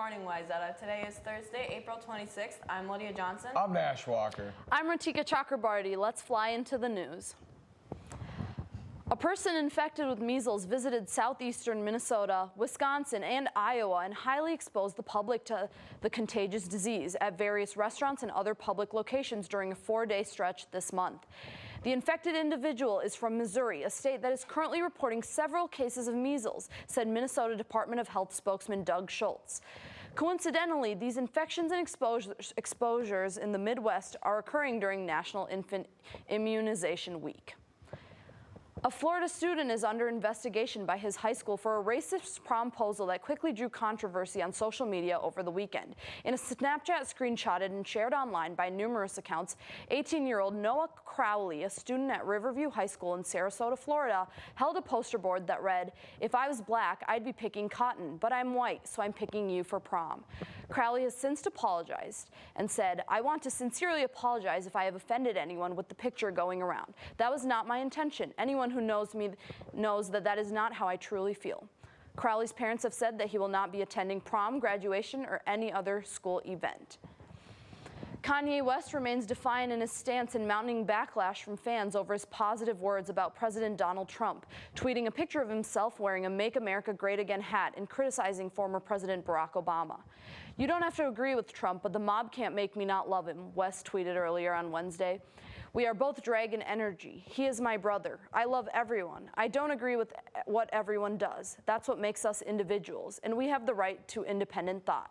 morning, Wayzata. Today is Thursday, April 26th. I'm Lydia Johnson. I'm Nash Walker. I'm Ratika Chakrabarty. Let's fly into the news. A person infected with measles visited southeastern Minnesota, Wisconsin, and Iowa and highly exposed the public to the contagious disease at various restaurants and other public locations during a 4-day stretch this month. The infected individual is from Missouri, a state that is currently reporting several cases of measles, said Minnesota Department of Health spokesman Doug Schultz. Coincidentally, these infections and exposures in the Midwest are occurring during National Infant Immunization Week. A Florida student is under investigation by his high school for a racist promposal that quickly drew controversy on social media over the weekend. In a Snapchat screenshotted and shared online by numerous accounts, 18-year-old Noah Crowley, a student at Riverview High School in Sarasota, Florida, held a poster board that read, "If I was black, I'd be picking cotton, but I'm white, so I'm picking you for prom." Crowley has since apologized and said, "I want to sincerely apologize if I have offended anyone with the picture going around. That was not my intention. Anyone who knows me knows that that is not how I truly feel." Crowley's parents have said that he will not be attending prom, graduation, or any other school event. Kanye West remains defiant in his stance and mounting backlash from fans over his positive words about President Donald Trump, tweeting a picture of himself wearing a Make America Great Again hat and criticizing former President Barack Obama. "You don't have to agree with Trump, but the mob can't make me not love him," West tweeted earlier on Wednesday. "We are both dragon energy. He is my brother. I love everyone. I don't agree with what everyone does. That's what makes us individuals, and we have the right to independent thought."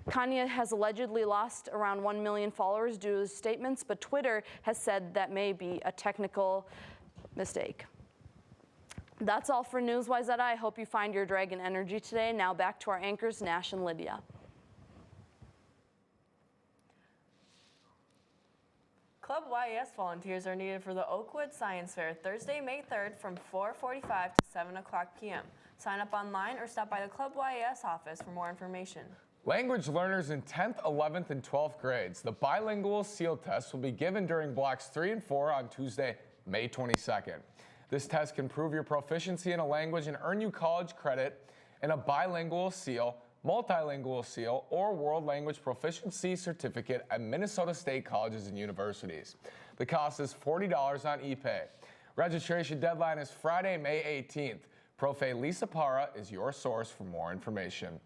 Kanye has allegedly lost around 1 million followers due to his statements, but Twitter has said that may be a technical mistake. That's all for News Wayzata. I hope you find your dragon energy today. Now back to our anchors, Nash and Lydia. Club YES volunteers are needed for the Oakwood Science Fair Thursday, May 3rd from 4:45 to 7 o'clock p.m. Sign up online or stop by the Club YES office for more information. Language learners in 10th, 11th, and 12th grades, the bilingual SEAL test will be given during blocks 3 and 4 on Tuesday, May 22nd. This test can prove your proficiency in a language and earn you college credit in a bilingual SEAL, multilingual SEAL, or world language proficiency certificate at Minnesota State colleges and universities. The cost is $40 on ePay. Registration deadline is Friday, May 18th. Profe Lisa Parra is your source for more information.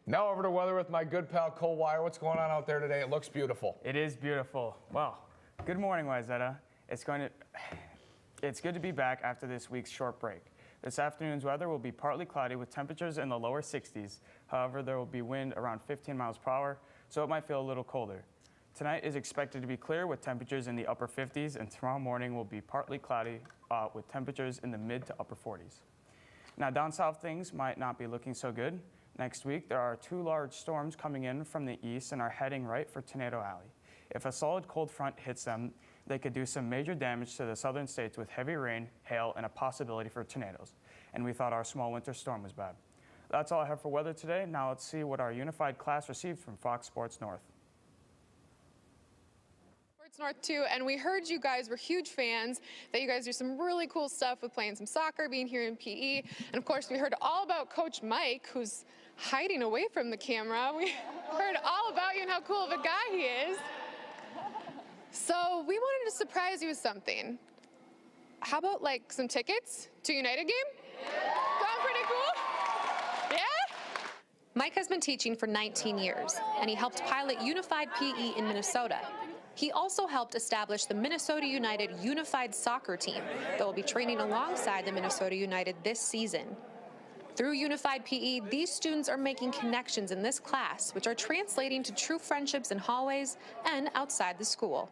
Now over to weather with my good pal Cole Wire. What's going on out there today? It looks beautiful. It is beautiful. Well, good morning, Wayzata. It's good to be back after this week's short break. This afternoon's weather will be partly cloudy with temperatures in the lower 60s. However, there will be wind around 15 miles per hour, so it might feel a little colder. Tonight is expected to be clear with temperatures in the upper 50s, and tomorrow morning will be partly cloudy with temperatures in the mid to upper 40s. Now, down south, things might not be looking so good. Next week, there are 2 large storms coming in from the east and are heading right for Tornado Alley. If a solid cold front hits them, they could do some major damage to the southern states with heavy rain, hail, and a possibility for tornadoes. And we thought our small winter storm was bad. That's all I have for weather today. Now let's see what our unified class received from Fox Sports North. North too, and we heard you guys were huge fans, that you guys do some really cool stuff with playing some soccer, being here in PE, and of course we heard all about Coach Mike, who's hiding away from the camera. We heard all about you and how cool of a guy he is. So we wanted to surprise you with something. How about like some tickets to United game? Sound pretty cool? Yeah? Mike has been teaching for 19 years, and he helped pilot Unified PE in Minnesota. He also helped establish the Minnesota United Unified Soccer Team that will be training alongside the Minnesota United this season. Through Unified PE, these students are making connections in this class, which are translating to true friendships in hallways and outside the school.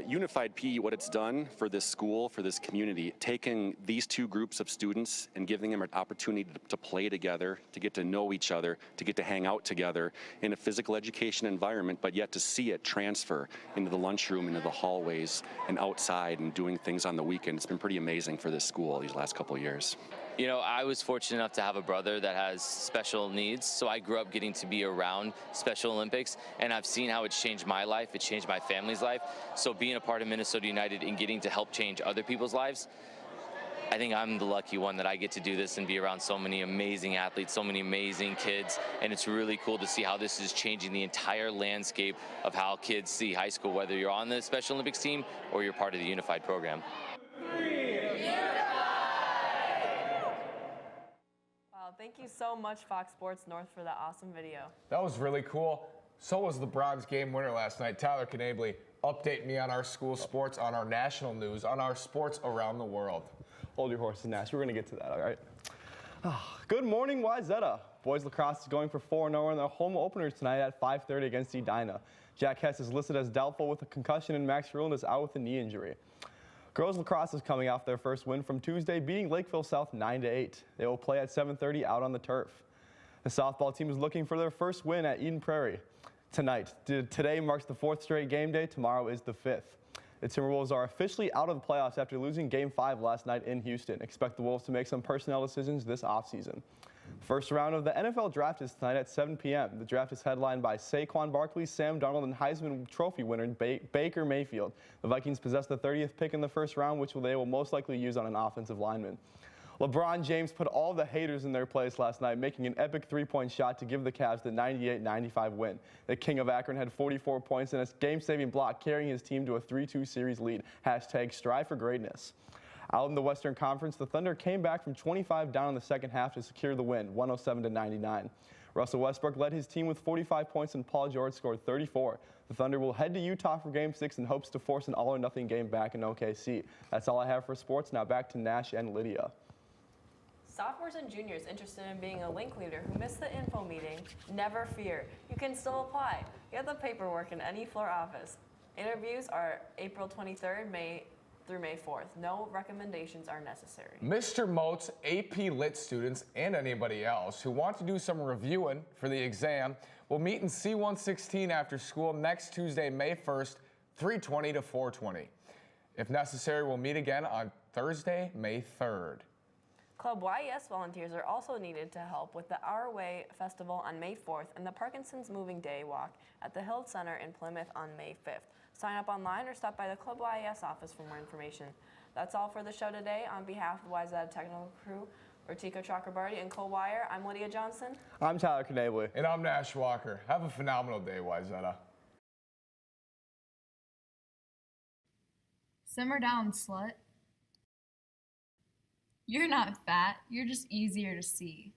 Unified PE, what it's done for this school, for this community, taking these 2 groups of students and giving them an opportunity to play together, to get to know each other, to get to hang out together in a physical education environment, but yet to see it transfer into the lunchroom, into the hallways, and outside and doing things on the weekend. It's been pretty amazing for this school these last couple of years. You know, I was fortunate enough to have a brother that has special needs, so I grew up getting to be around Special Olympics, and I've seen how it's changed my life, it's changed my family's life. So being a part of Minnesota United and getting to help change other people's lives, I think I'm the lucky one that I get to do this and be around so many amazing athletes, so many amazing kids, and it's really cool to see how this is changing the entire landscape of how kids see high school, whether you're on the Special Olympics team or you're part of the Unified program. Wow, thank you so much, Fox Sports North, for that awesome video. That was really cool. So was the Bronze game winner last night. Tyler Knably, update me on our school sports, on our national news, on our sports around the world. Hold your horses, Nash. We're going to get to that, all right? Good morning, Wayzata. Boys lacrosse is going for 4-0 in their home openers tonight at 5:30 against Edina. Jack Hess is listed as doubtful with a concussion, and Max Ruland is out with a knee injury. Girls lacrosse is coming off their first win from Tuesday, beating Lakeville South 9-8. They will play at 7:30 out on the turf. The softball team is looking for their first win at Eden Prairie tonight. Today marks the 4th straight game day. Tomorrow is the 5th. The Timberwolves are officially out of the playoffs after losing Game 5 last night in Houston. Expect the Wolves to make some personnel decisions this offseason. First round of the NFL Draft is tonight at 7 p.m. The draft is headlined by Saquon Barkley, Sam Darnold, and Heisman Trophy winner Baker Mayfield. The Vikings possess the 30th pick in the first round, which they will most likely use on an offensive lineman. LeBron James put all the haters in their place last night, making an epic three-point shot to give the Cavs the 98-95 win. The King of Akron had 44 points and a game-saving block, carrying his team to a 3-2 series lead. #Strive for greatness. Out in the Western Conference, the Thunder came back from 25 down in the second half to secure the win, 107-99. Russell Westbrook led his team with 45 points and Paul George scored 34. The Thunder will head to Utah for Game 6 and hopes to force an all-or-nothing game back in OKC. That's all I have for sports. Now back to Nash and Lydia. Sophomores and juniors interested in being a link leader who missed the info meeting, never fear. You can still apply. Get the paperwork in any floor office. Interviews are April 23rd, through May 4th. No recommendations are necessary. Mr. Moats, AP Lit students, and anybody else who want to do some reviewing for the exam will meet in C116 after school next Tuesday, May 1st, 3:20 to 4:20. If necessary, we'll meet again on Thursday, May 3rd. Club YES volunteers are also needed to help with the Our Way Festival on May 4th and the Parkinson's Moving Day Walk at the Hill Center in Plymouth on May 5th. Sign up online or stop by the Club YES office for more information. That's all for the show today. On behalf of the Wayzata technical crew, Ratika Chakrabarty and Cole Wire, I'm Lydia Johnson. I'm Tyler Knably. And I'm Nash Walker. Have a phenomenal day, Wayzata. Simmer down, slut. You're not fat, you're just easier to see.